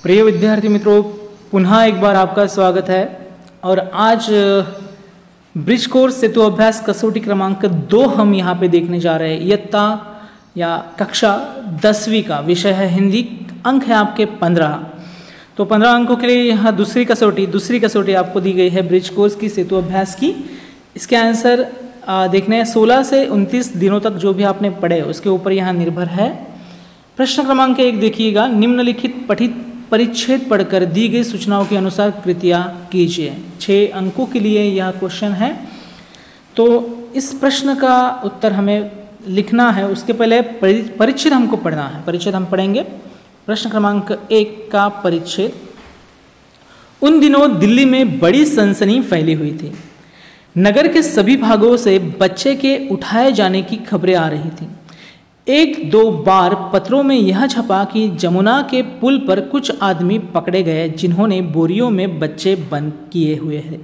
प्रिय विद्यार्थी मित्रों, पुनः एक बार आपका स्वागत है। और आज ब्रिज कोर्स सेतु अभ्यास कसौटी क्रमांक 2 हम यहाँ पे देखने जा रहे हैं। इयत्ता या कक्षा 10वीं का विषय है हिंदी। अंक है आपके 15। तो 15 अंकों के लिए यहाँ दूसरी कसौटी आपको दी गई है ब्रिज कोर्स की सेतु अभ्यास की। इसके आंसर देखने हैं 16 से 29 दिनों तक जो भी आपने पढ़े उसके ऊपर यहाँ निर्भर है। प्रश्न क्रमांक 1 देखिएगा, निम्नलिखित पठित परिच्छेद पढ़कर दी गई सूचनाओं के अनुसार कृतियाँ कीजिए। 6 अंकों के लिए यह क्वेश्चन है। तो इस प्रश्न का उत्तर हमें लिखना है, उसके पहले परिच्छेद हमको पढ़ना है। परिच्छेद हम पढ़ेंगे। प्रश्न क्रमांक 1 का परिच्छेद। उन दिनों दिल्ली में बड़ी सनसनी फैली हुई थी। नगर के सभी भागों से बच्चे के उठाए जाने की खबरें आ रही थीं। 1-2 बार पत्रों में यह छपा कि जमुना के पुल पर कुछ आदमी पकड़े गए जिन्होंने बोरियों में बच्चे बंद किए हुए हैं।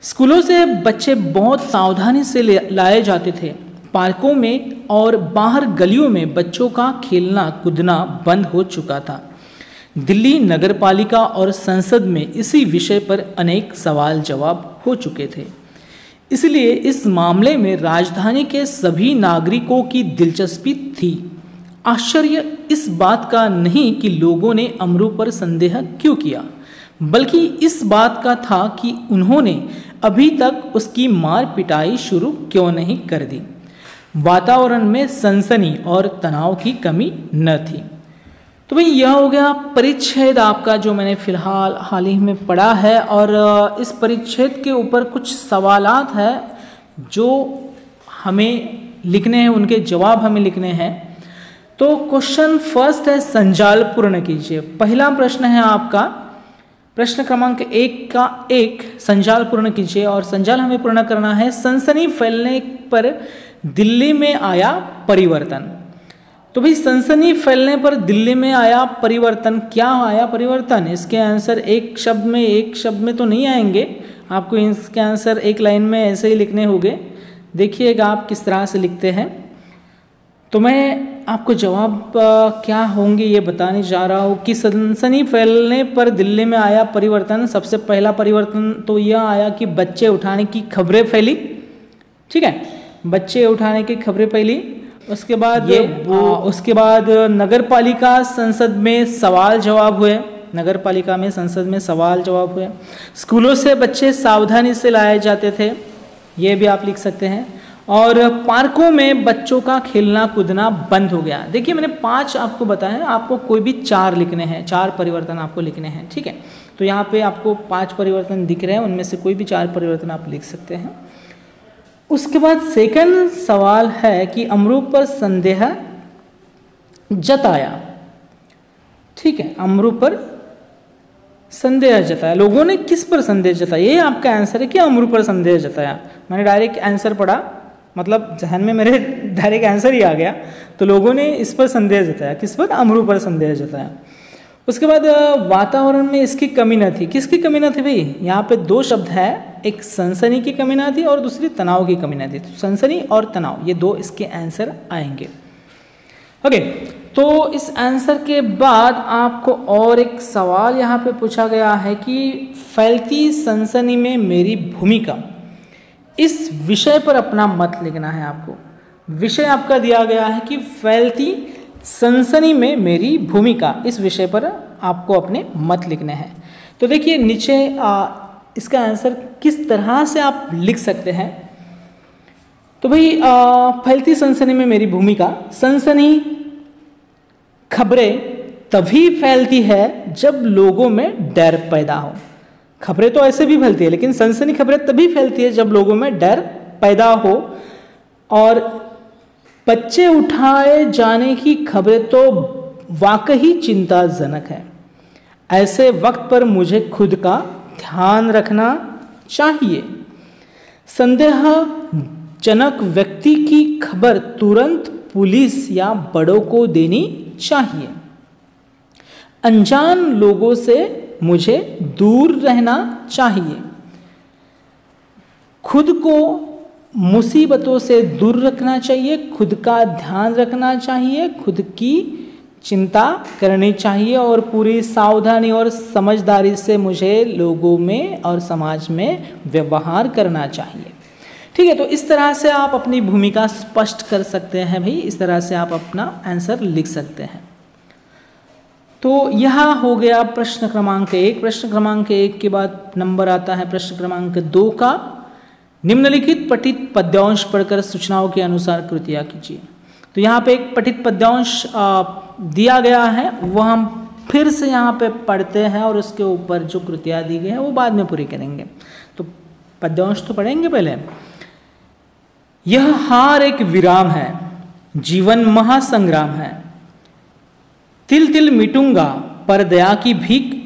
स्कूलों से बच्चे बहुत सावधानी से लाए जाते थे। पार्कों में और बाहर गलियों में बच्चों का खेलना कूदना बंद हो चुका था। दिल्ली नगरपालिका और संसद में इसी विषय पर अनेक सवाल जवाब हो चुके थे। इसलिए इस मामले में राजधानी के सभी नागरिकों की दिलचस्पी थी। आश्चर्य इस बात का नहीं कि लोगों ने अमरू पर संदेह क्यों किया, बल्कि इस बात का था कि उन्होंने अभी तक उसकी मार पिटाई शुरू क्यों नहीं कर दी। वातावरण में सनसनी और तनाव की कमी न थी। तो भाई यह हो गया परिच्छेद आपका जो मैंने फिलहाल हाल ही में पढ़ा है। और इस परिच्छेद के ऊपर कुछ सवालात हैं जो हमें लिखने हैं, उनके जवाब हमें लिखने हैं। तो क्वेश्चन फर्स्ट है, संजाल पूर्ण कीजिए। पहला प्रश्न है आपका प्रश्न क्रमांक 1 का 1, संजाल पूर्ण कीजिए। और संजाल हमें पूर्ण करना है, सनसनी फैलने पर दिल्ली में आया परिवर्तन। तो भाई सनसनी फैलने पर दिल्ली में आया परिवर्तन, क्या आया परिवर्तन? इसके आंसर एक शब्द में तो नहीं आएंगे, आपको इसके आंसर एक लाइन में ऐसे ही लिखने होंगे। देखिएगा आप किस तरह से लिखते हैं। तो मैं आपको जवाब क्या होंगे ये बताने जा रहा हूँ कि सनसनी फैलने पर दिल्ली में आया परिवर्तन। सबसे पहला परिवर्तन तो यह आया कि बच्चे उठाने की खबरें फैली। ठीक है, बच्चे उठाने की खबरें फैली। उसके बाद नगर पालिका संसद में सवाल जवाब हुए। नगर पालिका में संसद में सवाल जवाब हुए। स्कूलों से बच्चे सावधानी से लाए जाते थे, ये भी आप लिख सकते हैं। और पार्कों में बच्चों का खेलना कूदना बंद हो गया। देखिए मैंने 5 आपको बताया, आपको कोई भी 4 लिखने हैं, 4 परिवर्तन आपको लिखने हैं। ठीक है, तो यहाँ पे आपको 5 परिवर्तन दिख रहे हैं, उनमें से कोई भी 4 परिवर्तन आप लिख सकते हैं। उसके बाद सेकंड सवाल है कि अमरू पर संदेह जताया। ठीक है, अमरू पर संदेह जताया। लोगों ने किस पर संदेह जताया? ये आपका आंसर है कि अमरू पर संदेह जताया। मैंने डायरेक्ट आंसर पढ़ा, मतलब जहन में मेरे डायरेक्ट आंसर ही आ गया। तो लोगों ने इस पर संदेह जताया। किस पर? अमरू पर संदेह जताया। उसके बाद वातावरण में इसकी कमी न थी। किसकी कमी न थी भाई? यहाँ पे 2 शब्द है, एक सनसनी की कमी न थी और दूसरी तनाव की कमी न थी। तो सनसनी और तनाव ये 2 इसके आंसर आएंगे। ओके, तो इस आंसर के बाद आपको और एक सवाल यहाँ पे पूछा गया है कि फैलती सनसनी में मेरी भूमिका। इस विषय पर अपना मत लिखना है आपको। विषय आपका दिया गया है कि फैलती सनसनी में मेरी भूमिका। इस विषय पर आपको अपने मत लिखने हैं। तो देखिए नीचे इसका आंसर किस तरह से आप लिख सकते हैं। तो भाई फैलती सनसनी में मेरी भूमिका। सनसनी खबरें तभी फैलती है जब लोगों में डर पैदा हो। खबरें तो ऐसे भी फैलती है, लेकिन सनसनी खबरें तभी फैलती है जब लोगों में डर पैदा हो। और बच्चे उठाए जाने की खबरें तो वाकई चिंताजनक है। ऐसे वक्त पर मुझे खुद का ध्यान रखना चाहिए। संदेहजनक व्यक्ति की खबर तुरंत पुलिस या बड़ों को देनी चाहिए। अनजान लोगों से मुझे दूर रहना चाहिए। खुद को मुसीबतों से दूर रखना चाहिए, खुद का ध्यान रखना चाहिए, खुद की चिंता करनी चाहिए और पूरी सावधानी और समझदारी से मुझे लोगों में और समाज में व्यवहार करना चाहिए। ठीक है, तो इस तरह से आप अपनी भूमिका स्पष्ट कर सकते हैं भाई, इस तरह से आप अपना आंसर लिख सकते हैं। तो यह हो गया प्रश्न क्रमांक 1। प्रश्न क्रमांक 1 के बाद नंबर आता है प्रश्न क्रमांक 2 का। निम्नलिखित पठित पद्यांश पढ़कर सूचनाओं के अनुसार कृतियाँ कीजिए। तो यहाँ पे एक पठित पद्यांश दिया गया है, वह हम फिर से यहाँ पे पढ़ते हैं और उसके ऊपर जो कृतियाँ दी गई हैं वो बाद में पूरी करेंगे। तो पद्यांश तो पढ़ेंगे पहले। यह हार एक विराम है, जीवन महासंग्राम है। तिल तिल मिटूंगा पर दया की भीख,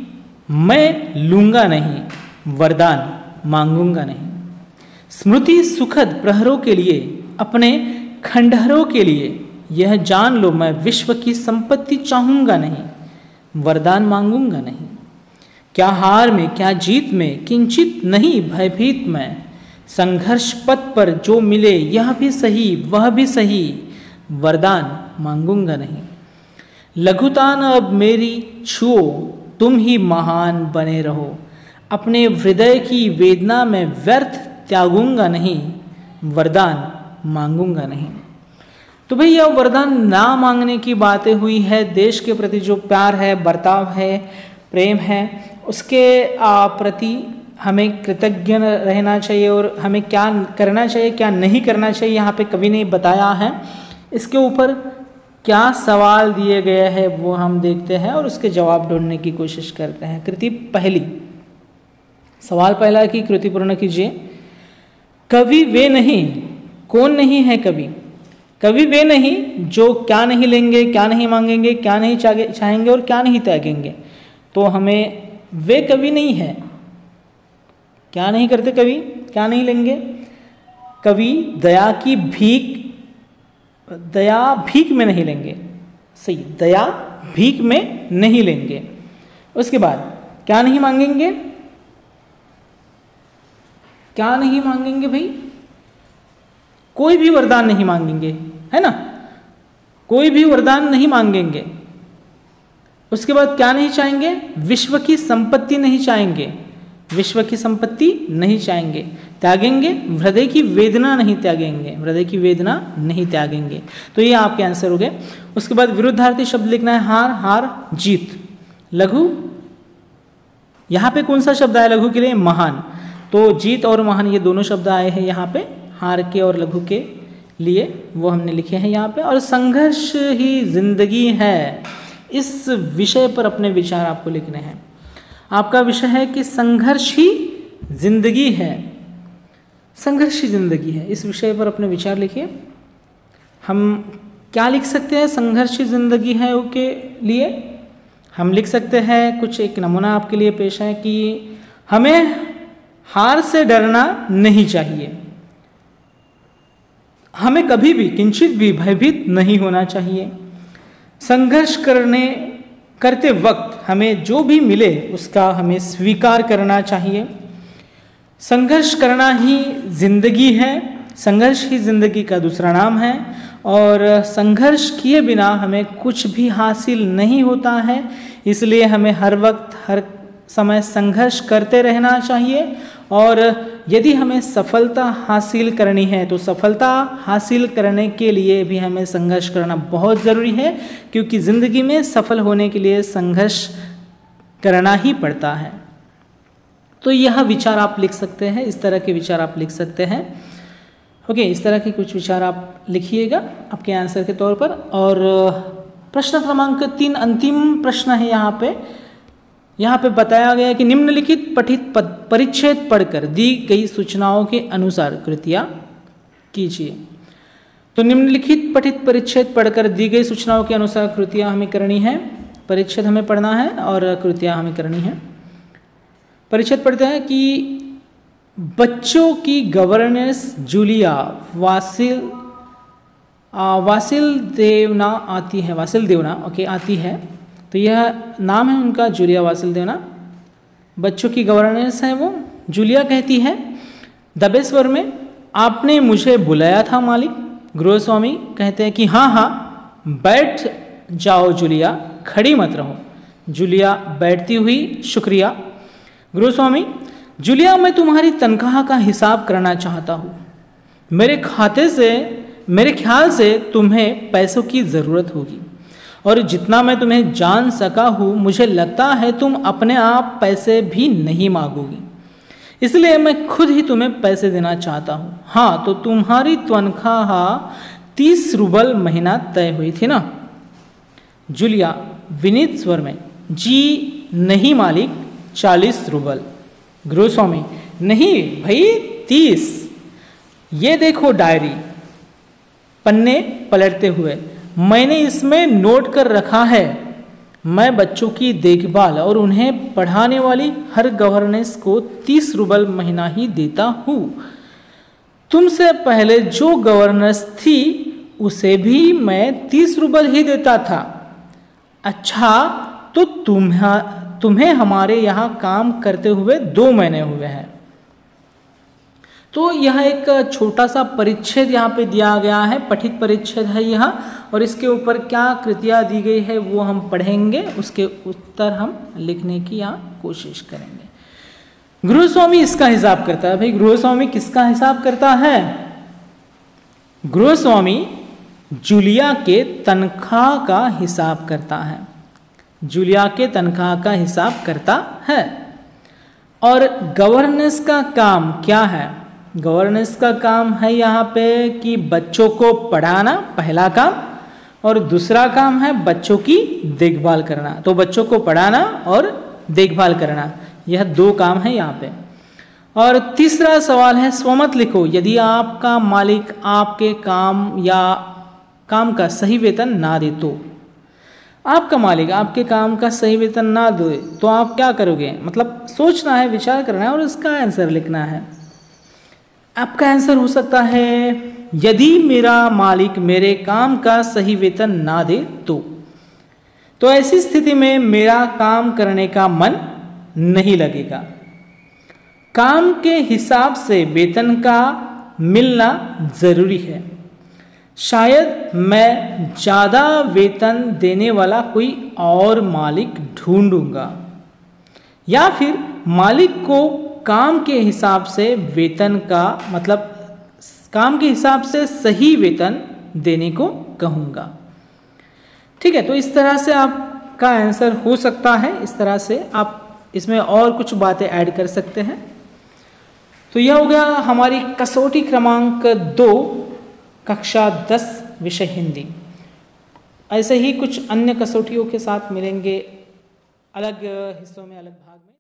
मैं लूंगा नहीं वरदान मांगूंगा नहीं। स्मृति सुखद प्रहरों के लिए, अपने खंडहरों के लिए, यह जान लो मैं विश्व की संपत्ति चाहूंगा नहीं वरदान मांगूंगा नहीं। क्या हार में क्या जीत में किंचित नहीं भयभीत मैं, संघर्ष पथ पर जो मिले यह भी सही वह भी सही, वरदान मांगूंगा नहीं। लघुता न अब मेरी छुओ, तुम ही महान बने रहो, अपने हृदय की वेदना में व्यर्थ त्यागूंगा नहीं, वरदान मांगूंगा नहीं। तो भाई यह वरदान ना मांगने की बातें हुई है। देश के प्रति जो प्यार है, बर्ताव है, प्रेम है, उसके प्रति हमें कृतज्ञ रहना चाहिए और हमें क्या करना चाहिए क्या नहीं करना चाहिए यहाँ पे कवि ने बताया है। इसके ऊपर क्या सवाल दिए गए हैं वो हम देखते हैं और उसके जवाब ढूंढने की कोशिश करते हैं। कृति पहली, सवाल पहला की कृति पूर्ण कीजिए। कवि वे नहीं, कौन नहीं है कवि? कवि वे नहीं जो क्या नहीं लेंगे, क्या नहीं मांगेंगे, क्या नहीं चाहेंगे और क्या नहीं त्यागेंगे। तो हमें वे कवि नहीं है। क्या नहीं करते कवि, क्या नहीं लेंगे? कवि दया की भीख, दया भीख में नहीं लेंगे। सही, दया भीख में नहीं लेंगे। उसके बाद क्या नहीं मांगेंगे? क्या नहीं मांगेंगे भाई? कोई भी वरदान नहीं मांगेंगे, है ना? कोई भी वरदान नहीं मांगेंगे। उसके बाद क्या नहीं चाहेंगे? विश्व की संपत्ति नहीं चाहेंगे। विश्व की संपत्ति नहीं चाहेंगे। त्यागेंगे हृदय की वेदना नहीं त्यागेंगे, हृदय की वेदना नहीं त्यागेंगे। तो ये आपके आंसर हो गए। उसके बाद विरुद्धार्थी शब्द लिखना है। हार, हार, जीत। लघु, यहाँ पे कौन सा शब्द आया लघु के लिए? महान। तो जीत और महान ये दोनों शब्द आए हैं यहाँ पे हार के और लघु के लिए, वो हमने लिखे हैं यहाँ पे। और संघर्ष ही जिंदगी है, इस विषय पर अपने विचार आपको लिखने हैं। आपका विषय है कि संघर्ष ही जिंदगी है, संघर्ष ही जिंदगी है। इस विषय पर अपने विचार लिखिए। हम क्या लिख सकते हैं संघर्ष ही जिंदगी है के लिए? हम लिख सकते हैं, कुछ एक नमूना आपके लिए पेश है कि हमें हार से डरना नहीं चाहिए, हमें कभी भी किंचित भी भयभीत नहीं होना चाहिए। संघर्ष करते वक्त हमें जो भी मिले उसका हमें स्वीकार करना चाहिए। संघर्ष करना ही जिंदगी है, संघर्ष ही जिंदगी का दूसरा नाम है। और संघर्ष किए बिना हमें कुछ भी हासिल नहीं होता है, इसलिए हमें हर वक्त हर समय संघर्ष करते रहना चाहिए। और यदि हमें सफलता हासिल करनी है तो सफलता हासिल करने के लिए भी हमें संघर्ष करना बहुत ज़रूरी है, क्योंकि ज़िंदगी में सफल होने के लिए संघर्ष करना ही पड़ता है। तो यह विचार आप लिख सकते हैं, इस तरह के विचार आप लिख सकते हैं। ओके, इस तरह के कुछ विचार आप लिखिएगा आपके आंसर के तौर पर। और प्रश्न क्रमांक 3 अंतिम प्रश्न है यहाँ पे बताया गया है कि निम्नलिखित पठित परिच्छेद पढ़कर दी गई सूचनाओं के अनुसार कृतियाँ कीजिए। तो निम्नलिखित पठित परिच्छेद पढ़कर दी गई सूचनाओं के अनुसार कृतियाँ हमें करनी है। परिच्छेद हमें पढ़ना है और कृतियाँ हमें करनी है। परिच्छेद पढ़ते हैं कि बच्चों की गवर्नेंस जूलिया वासिल देवना आती है, वासिल देवना ओके आती है। तो यह नाम है उनका, जूलिया वासिल देवना। बच्चों की गवर्नेंस है वो। जूलिया कहती है, दबे स्वर में, आपने मुझे बुलाया था मालिक। गृहस्वामी कहते हैं कि हाँ हाँ बैठ जाओ जूलिया, खड़ी मत रहो। जूलिया बैठती हुई, शुक्रिया। गुरुस्वामी, जूलिया, मैं तुम्हारी तनख्वाह का हिसाब करना चाहता हूँ। मेरे ख्याल से तुम्हें पैसों की ज़रूरत होगी, और जितना मैं तुम्हें जान सका हूँ मुझे लगता है तुम अपने आप पैसे भी नहीं मांगोगी, इसलिए मैं खुद ही तुम्हें पैसे देना चाहता हूँ। हाँ, तो तुम्हारी तनख्वाह 30 रूबल महीना तय हुई थी ना? जूलिया विनीत स्वर में, जी नहीं मालिक, 40 रूबल। गुरुस्वामी, नहीं भाई, 30। ये देखो डायरी, पन्ने पलटते हुए, मैंने इसमें नोट कर रखा है। मैं बच्चों की देखभाल और उन्हें पढ़ाने वाली हर गवर्नेंस को 30 रूबल महीना ही देता हूँ। तुमसे पहले जो गवर्नेंस थी उसे भी मैं 30 रूबल ही देता था। अच्छा, तो तुम्हें हमारे यहाँ काम करते हुए 2 महीने हुए हैं। तो यह एक छोटा सा परिच्छेद यहाँ पे दिया गया है, पठित परिच्छेद है यह, और इसके ऊपर क्या कृतियाँ दी गई है वो हम पढ़ेंगे, उसके उत्तर हम लिखने की यहाँ कोशिश करेंगे। गुरुस्वामी इसका हिसाब करता है। भाई गुरुस्वामी किसका हिसाब करता है? गुरुस्वामी जूलिया के तनख्वाह का हिसाब करता है। जूलिया के तनख्वाह का हिसाब करता है। और गवर्नेंस का काम क्या है? गवर्नेंस का काम है यहाँ पे कि बच्चों को पढ़ाना, पहला काम, और दूसरा काम है बच्चों की देखभाल करना। तो बच्चों को पढ़ाना और देखभाल करना, यह 2 काम है यहाँ पे। और तीसरा सवाल है, स्वमत लिखो। यदि आपका मालिक आपके काम का सही वेतन ना दे तो, आपका मालिक आपके काम का सही वेतन ना दे तो आप क्या करोगे? मतलब सोचना है, विचार करना है और उसका आंसर लिखना है। आपका आंसर हो सकता है, यदि मेरा मालिक मेरे काम का सही वेतन ना दे तो ऐसी स्थिति में मेरा काम करने का मन नहीं लगेगा। काम के हिसाब से वेतन का मिलना जरूरी है। शायद मैं ज़्यादा वेतन देने वाला कोई और मालिक ढूंढूंगा, या फिर मालिक को काम के हिसाब से वेतन का मतलब काम के हिसाब से सही वेतन देने को कहूँगा। ठीक है, तो इस तरह से आपका आंसर हो सकता है। इस तरह से आप इसमें और कुछ बातें ऐड कर सकते हैं। तो यह हो गया हमारी कसौटी क्रमांक 2, कक्षा 10, विषय हिंदी। ऐसे ही कुछ अन्य कसौटियों के साथ मिलेंगे अलग हिस्सों में, अलग भाग में।